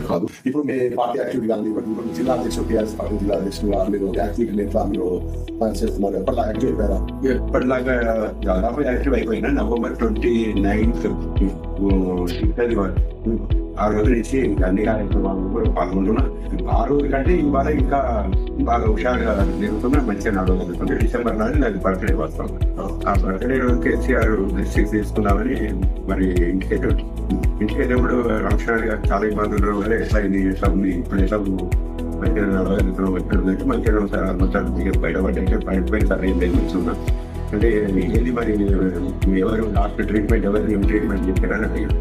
Activity కాదు. ఇప్పుడు మీ party activity కానీ ఇప్పుడు జిల్లా అధ్యక్షుడు టీఆర్ఎస్ పార్టీ జిల్లా అధ్యక్షుడు మీరు యాక్టివిటీ నేత మీరు చేస్తున్నారు. ఎప్పటిలాగా యాక్టివ్ అయిపోయారా? ఎప్పటిలాగా దాదాపు యాక్టివ్ అయిపోయినా. November 29th ఆ రోజు నుంచి అన్ని కార్యక్రమాలు కూడా పాల్గొంటున్నా. ఆ రోజు కంటే ఇవాళ ఇంకా బాగా హుషారుగా జరుగుతున్నా, మంచిగా నడవగలుగుతుంది. December నాడు నాకు బర్త్డే వస్తాం. ఆ బర్త్డే రోజు కేసీఆర్ డిస్ట్రిక్ట్ తీసుకుందామని మరి ఇంటికెళ్ళినప్పుడు రామకృష్ణ గారు చాలా ఇబ్బందులు వల్ల ఎట్లా ఉంది ఇప్పుడు ఎట్లా మంచిగా నడవగలుగుతున్నాం, ఎక్కడ మంచిగా సార్ మొత్తం బయటపడ్డాక బయటపోయిన సార్ ఏం తెలుస్తున్నా అంటే ఏది మరి ఎవరు డాక్టర్ ట్రీట్మెంట్ ఎవరు ఏం ట్రీట్మెంట్ చెప్పారని అడిగారు.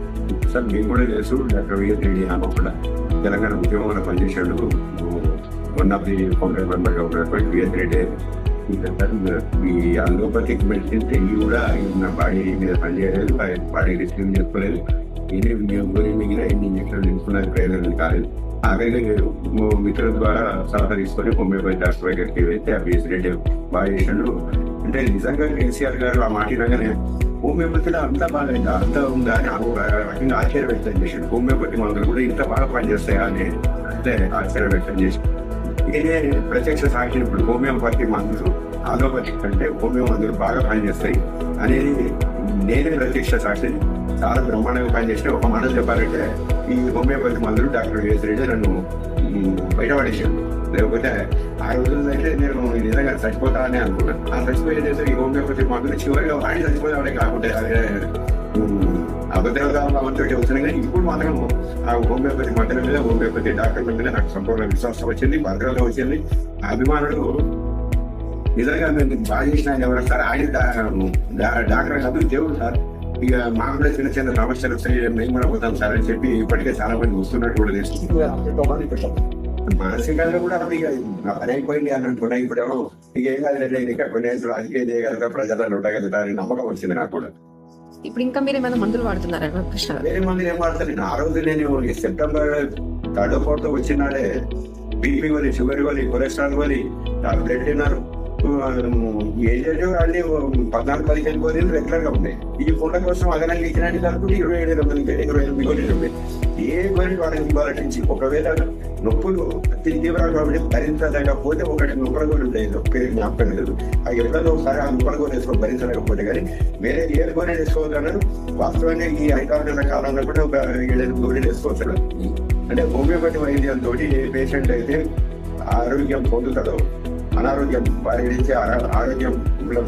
సార్ మీకు కూడా తెలుసు, డాక్టర్ విఎస్ రెడ్డి ఆమె కూడా తెలంగాణ ఉద్యమంలో పనిచేశాడు. వన్ ఆఫ్ ది ఫౌండర్ మెంబర్గా ఉన్నటువంటి విఎస్ రెడ్డి. ఈ అలోపతిక్ మెడిసిన్స్ ఇవి కూడా నా బాడీ మీద పనిచేయలేదు, బాడీ రిసీవ్ చేసుకోలేదు. ఇదే మిగిలిన ఎన్ని ఇంజక్షన్లు తీసుకున్నది ప్రయోజనం కాలేదు. ఆఖరికి మిత్రుల ద్వారా సలహా తీసుకొని హోమియోపతి డాక్టర్ దగ్గరికి వెళ్తే ఆ విఎస్ రెడ్డి బాగా చేశాడు. అంటే నిజంగా కేసీఆర్ గారు ఆ మాటినగానే హోమియోపతిలో అంతా బాగా అంతా ఉందా అని రకంగా ఆశ్చర్య వ్యక్తం చేశాడు. హోమియోపతి మందులు కూడా ఇంత బాగా పనిచేస్తాయా అని అంటే ఆశ్చర్య వ్యక్తం చేశాడు. నేనే ప్రత్యక్ష సాక్షి. ఇప్పుడు హోమియోపతి మందులు అలోపతి కంటే హోమియో మందులు బాగా పనిచేస్తాయి అనేది నేనే ప్రత్యక్ష సాక్షి. చాలా బ్రహ్మాండంగా పనిచేసిన ఒక మాట చెప్పాలంటే ఈ హోమియోపతి మందులు డాక్టర్ విఎస్ రెడ్డి నన్ను బయటపడేశాడు. లేకపోతే ఆ రోజుల్లో అయితే నేను నిజంగా చచ్చిపోతానని అనుకున్నాను. ఆ చచ్చిపోయేది ఈ హోమియోపతి మందులు చివరిగా వాడి చచ్చిపోతామని కాకుండా అభద్రవంతో వచ్చినాయి. కానీ ఇప్పుడు మాత్రం ఆ హోమియోపతి మందుల మీద హోమియోపతి డాక్టర్ల మీద నాకు సంపూర్ణ విశ్వాసం వచ్చింది, భద్రత వచ్చింది. అభిమానులు నిజంగా మేము బాగా చేసిన ఆయన ఎవరు సార్? ఆయన డాక్టర్ కాదు, దేవుడు సార్. ఇక మాకు కూడా చిన్న చిన్న సమస్యలు వస్తాయి, మేము కూడా పోతాం సార్ అని చెప్పి ఇప్పటికే చాలా మంది వస్తున్నట్టు కూడా తెలుస్తుంది. మానసికంగా కూడా ఇక పని అయిపోయింది అని అంటున్నా. ఇప్పుడు ఇక ఏం కాదు, ఇక కొన్ని రాజకీయ చేయగలుగుతా, ప్రజలను ఉండగలుగుతారని నమ్మకం వచ్చింది నాకు కూడా. ఇప్పుడు ఇంకా మీరు ఏమైనా మందులు వాడుతున్నారా కృష్ణ? వేరే మందులు ఏం వాడతాను. ఆ రోజు నేను September 3rd or 4th వచ్చినాడే బీపీ వలి, షుగర్ వలి, కొలెస్ట్రాల్ వలి, బ్లడ్ తిన్నారు. ఏజెంట్ అన్ని 14-15 గోళీలు రెగ్యులర్ గా ఉన్నాయి. ఈ ఫోన్ల కోసం అదనంగా ఇచ్చినట్టు కలుపుకుంటే 27 గోళీలు ఉన్నాయి. ఏ గోళీలు వాడికి ఇవ్వాలి నుంచి ఒకవేళ నొప్పులు అతి తీవ్రంగా కాబట్టి భరించలేకపోతే ఒకటి నొప్పుల గోళీ ఉంటాయి, పేరు జ్ఞాపకం లేదు. అవి ఎప్పుడైనా ఒకసారి ఆ నొప్పుల గోళీ వేసుకో భరించలేకపోతే కానీ వేరే ఏ గోళీలు వేసుకోవాలన్నారు. వాస్తవాన్ని ఈ 5 గంటల కాలంలో కూడా ఒక 7 గోళీలు వేసుకోవచ్చు. అంటే హోమియోపతి వైద్యంతో ఏ పేషెంట్ అయితే ఆరోగ్యం పొందుతాడో, అనారోగ్యం పరిగణించి ఆరోగ్యం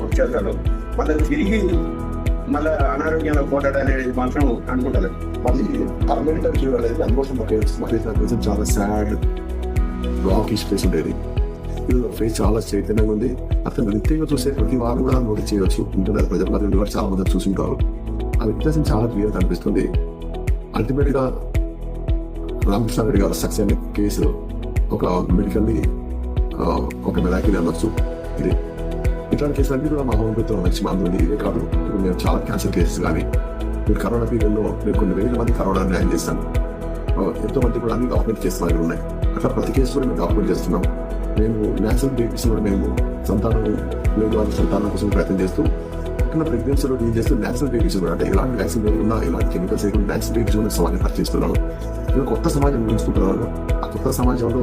వచ్చేస్తాడు, మళ్ళీ తిరిగి మళ్ళీ అనారోగ్యంలో పోతాడు అనేది మాత్రం అనుకుంటారు. మళ్ళీ పర్మనెంట్ క్యూర్ అనేది అందుకోసం చాలా సాడ్ రాకిష్ ఫేస్ ఉండేది. ఫేస్ చాలా చైతన్యంగా ఉంది. అతను నిత్యంగా చూసే ప్రతి వారు కూడా నోటీస్ చేయవచ్చు. ఇంటర్నెట్ ప్రజలు కూడా చాలా మంది చూసింటారు. ఆ వ్యత్యాసం చాలా క్లియర్ కనిపిస్తుంది. అల్టిమేట్ గా రామకృష్ణ రెడ్డి గారు సక్సెస్ అనే కేసు ఒక మెడికల్లీ ఒక మెరాకిల్ అనొచ్చు. ఇది ఇట్లాంటి కేసులు అన్ని కూడా మా హోమియోపతిలో మంచి మంది. ఇదే కాదు, ఇప్పుడు మేము చాలా క్యాన్సర్ కేసెస్ కానీ మీరు కరోనా పీరియడ్లో మేము కొన్ని వేల మంది కరోనా న్యాయం చేస్తాం. ఎంతో మంది కూడా అన్ని డాక్యుమెంట్ చేస్తున్నారు ఉన్నాయి. అట్లా ప్రతి కేసు కూడా మేము డాక్యుమెంట్ చేస్తున్నాం. మేము న్యాచురల్ బేబీస్ కూడా మేము సంతానం లేదు వాళ్ళ సంతానం కోసం ప్రయత్నం చేస్తూ పక్కన ప్రెగ్నెన్సీలో డీల్ చేస్తూ న్యాచురల్ బేబీస్ కూడా అంటే ఎలాంటి వ్యాక్సిన్ లేకుండా ఎలాంటి కెమికల్స్ లేకుండా న్యాచురల్ బేబీస్ కూడా సమాజం పరిచయిస్తున్నాను. నేను కొత్త సమాజం నిర్మించుకుంటున్నాను. ఆ కొత్త సమాజంలో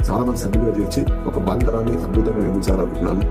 చాలా మంది సభ్యులుగా తీర్చి ఒక బాంధరాన్ని అద్భుతంగా నిర్మించాలనుకుంటున్నాను.